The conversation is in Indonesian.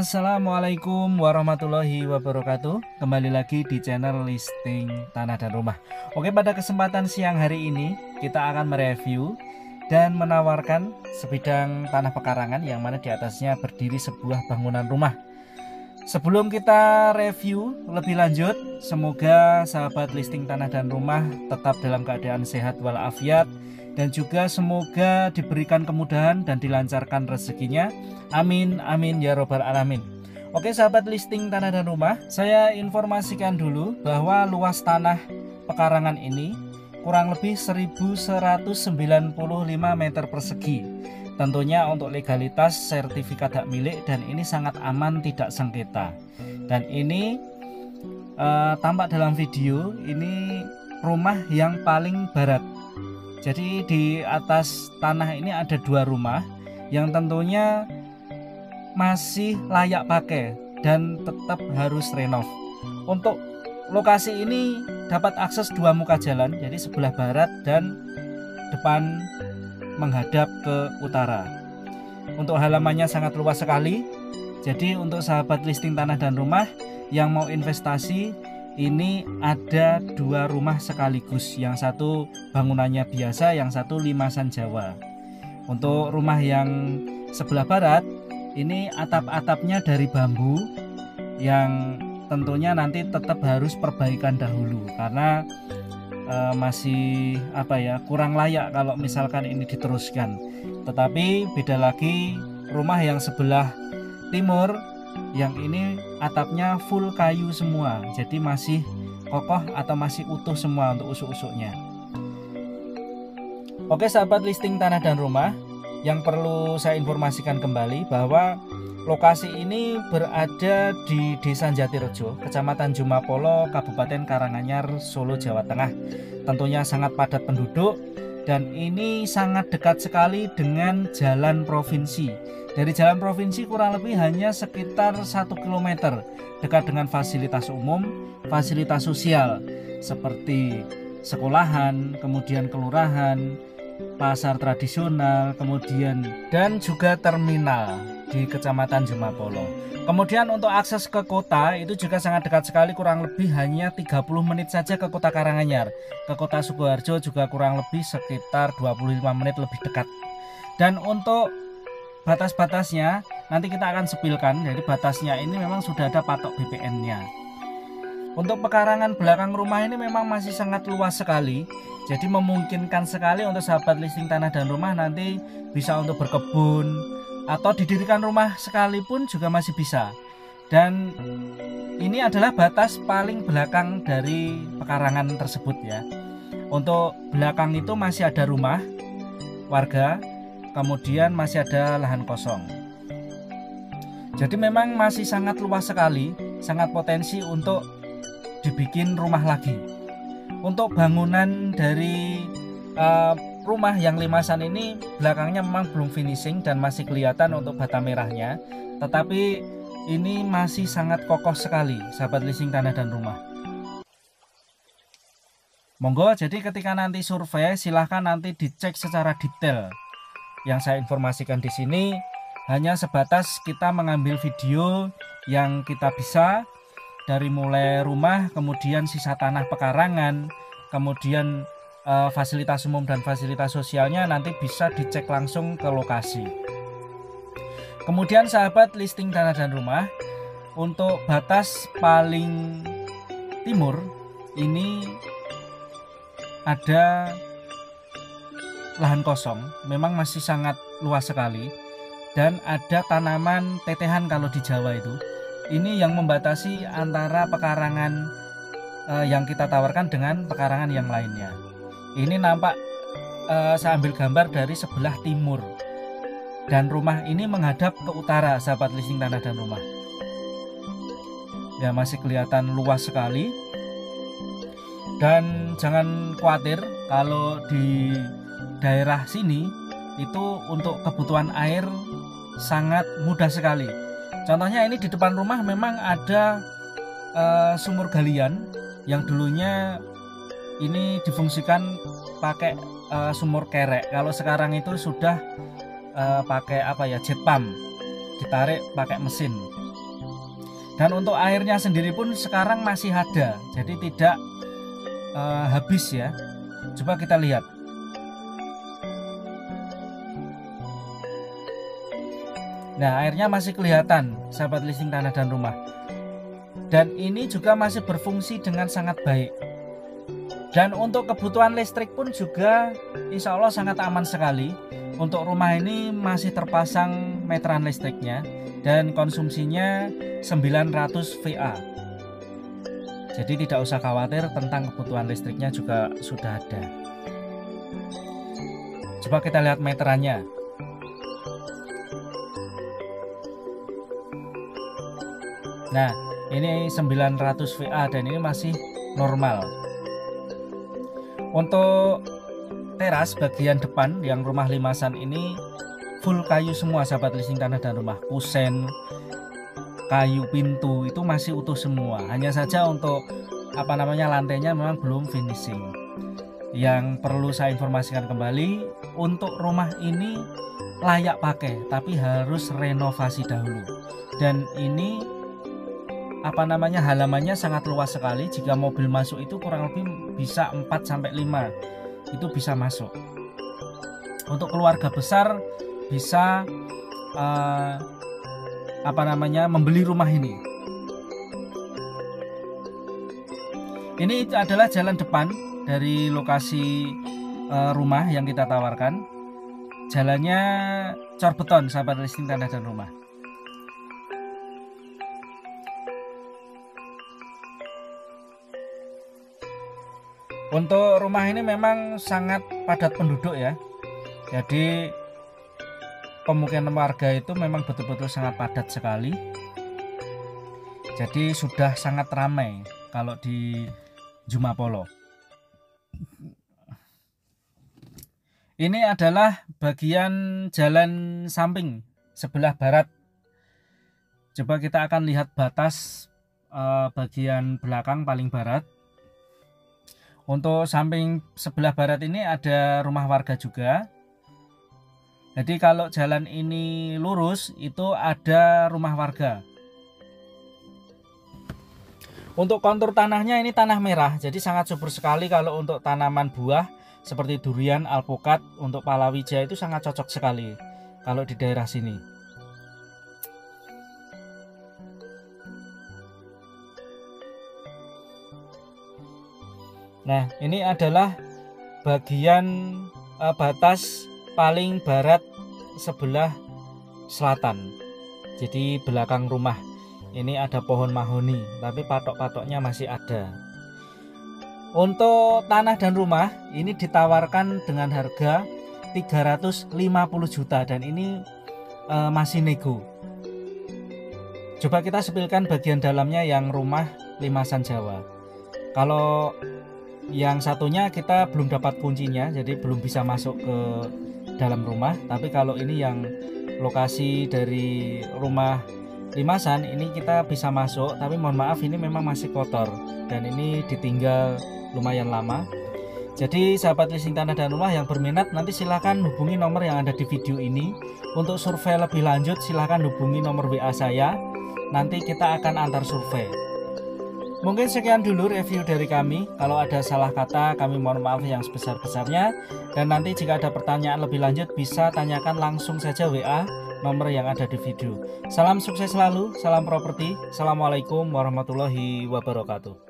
Assalamualaikum warahmatullahi wabarakatuh. Kembali lagi di channel listing tanah dan rumah. Oke, pada kesempatan siang hari ini kita akan mereview dan menawarkan sebidang tanah pekarangan yang mana di atasnya berdiri sebuah bangunan rumah. Sebelum kita review lebih lanjut, semoga sahabat listing tanah dan rumah tetap dalam keadaan sehat walafiat, dan juga semoga diberikan kemudahan dan dilancarkan rezekinya. Amin amin ya robbal alamin. Oke sahabat listing tanah dan rumah, saya informasikan dulu bahwa luas tanah pekarangan ini kurang lebih 1195 meter persegi. Tentunya untuk legalitas sertifikat hak milik, dan ini sangat aman, tidak sengketa. Dan ini tampak dalam video, ini rumah yang paling barat. Jadi di atas tanah ini ada dua rumah yang tentunya masih layak pakai dan tetap harus renov. Untuk lokasi ini dapat akses dua muka jalan, jadi sebelah barat dan depan menghadap ke utara. Untuk halamannya sangat luas sekali. Jadi untuk sahabat listing tanah dan rumah yang mau investasi, ini ada dua rumah sekaligus. Yang satu bangunannya biasa, yang satu limasan Jawa. Untuk rumah yang sebelah barat, ini atap-atapnya dari bambu yang tentunya nanti tetap harus perbaikan dahulu karena masih kurang layak kalau misalkan ini diteruskan. Tetapi beda lagi rumah yang sebelah timur, yang ini atapnya full kayu semua, jadi masih kokoh atau masih utuh semua untuk usuk-usuknya. Oke sahabat listing tanah dan rumah, yang perlu saya informasikan kembali bahwa lokasi ini berada di Desa Jatirejo, Kecamatan Jumapolo, Kabupaten Karanganyar, Solo, Jawa Tengah. Tentunya sangat padat penduduk, dan ini sangat dekat sekali dengan jalan provinsi. Dari jalan provinsi kurang lebih hanya sekitar 1 km, dekat dengan fasilitas umum, fasilitas sosial seperti sekolahan, kemudian kelurahan, pasar tradisional, kemudian dan juga terminal di Kecamatan Jumapolo. Kemudian untuk akses ke kota itu juga sangat dekat sekali, kurang lebih hanya 30 menit saja ke kota Karanganyar. Ke kota Sukoharjo juga kurang lebih sekitar 25 menit lebih dekat. Dan untuk batas-batasnya nanti kita akan sepilkan. Jadi batasnya ini memang sudah ada patok BPN-nya. Untuk pekarangan belakang rumah ini memang masih sangat luas sekali. Jadi memungkinkan sekali untuk sahabat listing tanah dan rumah nanti bisa untuk berkebun atau didirikan rumah sekalipun juga masih bisa. Dan ini adalah batas paling belakang dari pekarangan tersebut ya. Untuk belakang itu masih ada rumah warga, kemudian masih ada lahan kosong. Jadi memang masih sangat luas sekali, sangat potensi untuk dibikin rumah lagi. Untuk bangunan dari rumah yang limasan ini belakangnya memang belum finishing dan masih kelihatan untuk bata merahnya, tetapi ini masih sangat kokoh sekali sahabat listing tanah dan rumah. Monggo, jadi ketika nanti survei silahkan nanti dicek secara detail. Yang saya informasikan di sini hanya sebatas kita mengambil video yang kita bisa, dari mulai rumah, kemudian sisa tanah pekarangan, kemudian fasilitas umum dan fasilitas sosialnya nanti bisa dicek langsung ke lokasi. Kemudian sahabat listing tanah dan rumah, untuk batas paling timur ini ada lahan kosong, memang masih sangat luas sekali, dan ada tanaman tetehan kalau di Jawa itu. Ini yang membatasi antara pekarangan yang kita tawarkan dengan pekarangan yang lainnya. Ini nampak saya ambil gambar dari sebelah timur, dan rumah ini menghadap ke utara sahabat listing tanah dan rumah. Ya masih kelihatan luas sekali. Dan jangan khawatir kalau di daerah sini itu untuk kebutuhan air sangat mudah sekali. Contohnya ini di depan rumah memang ada sumur galian yang dulunya ini difungsikan pakai sumur kerek. Kalau sekarang itu sudah pakai jet pump, ditarik pakai mesin. Dan untuk airnya sendiri pun sekarang masih ada, jadi tidak habis ya. Coba kita lihat. Nah, airnya masih kelihatan, sahabat listing tanah dan rumah. Dan ini juga masih berfungsi dengan sangat baik. Dan untuk kebutuhan listrik pun juga insya Allah sangat aman sekali. Untuk rumah ini masih terpasang meteran listriknya dan konsumsinya 900 VA. Jadi tidak usah khawatir tentang kebutuhan listriknya juga sudah ada. Coba kita lihat meterannya. Nah, ini 900 VA dan ini masih normal. Untuk teras bagian depan yang rumah limasan ini full kayu semua, sahabat listing tanah dan rumah. Kusen, kayu pintu itu masih utuh semua. Hanya saja untuk lantainya memang belum finishing. Yang perlu saya informasikan kembali, untuk rumah ini layak pakai tapi harus renovasi dahulu. Dan ini halamannya sangat luas sekali. Jika mobil masuk itu kurang lebih bisa 4-5 itu bisa masuk. Untuk keluarga besar bisa membeli rumah ini. Ini adalah jalan depan dari lokasi rumah yang kita tawarkan. Jalannya cor beton, sahabat listing tanah dan rumah. Untuk rumah ini memang sangat padat penduduk ya. Jadi pemukiman warga itu memang betul-betul sangat padat sekali. Jadi sudah sangat ramai kalau di Jumapolo. Ini adalah bagian jalan samping sebelah barat. Coba kita akan lihat batas bagian belakang paling barat. Untuk samping sebelah barat ini ada rumah warga juga. Jadi kalau jalan ini lurus itu ada rumah warga. Untuk kontur tanahnya ini tanah merah, jadi sangat subur sekali kalau untuk tanaman buah seperti durian, alpukat, untuk palawija itu sangat cocok sekali kalau di daerah sini. Nah, ini adalah bagian batas paling barat sebelah selatan. Jadi belakang rumah ini ada pohon mahoni, tapi patok-patoknya masih ada. Untuk tanah dan rumah ini ditawarkan dengan harga 350 juta dan ini masih nego. Coba kita sepilkan bagian dalamnya yang rumah limasan Jawa. Kalau yang satunya kita belum dapat kuncinya, jadi belum bisa masuk ke dalam rumah. Tapi kalau ini yang lokasi dari rumah limasan ini kita bisa masuk, tapi mohon maaf ini memang masih kotor dan ini ditinggal lumayan lama. Jadi sahabat listing tanah dan rumah yang berminat nanti silahkan hubungi nomor yang ada di video ini. Untuk survei lebih lanjut silahkan hubungi nomor WA saya, nanti kita akan antar survei. Mungkin sekian dulu review dari kami. Kalau ada salah kata kami mohon maaf yang sebesar-besarnya. Dan nanti jika ada pertanyaan lebih lanjut bisa tanyakan langsung saja WA nomor yang ada di video. Salam sukses selalu, salam properti. Assalamualaikum warahmatullahi wabarakatuh.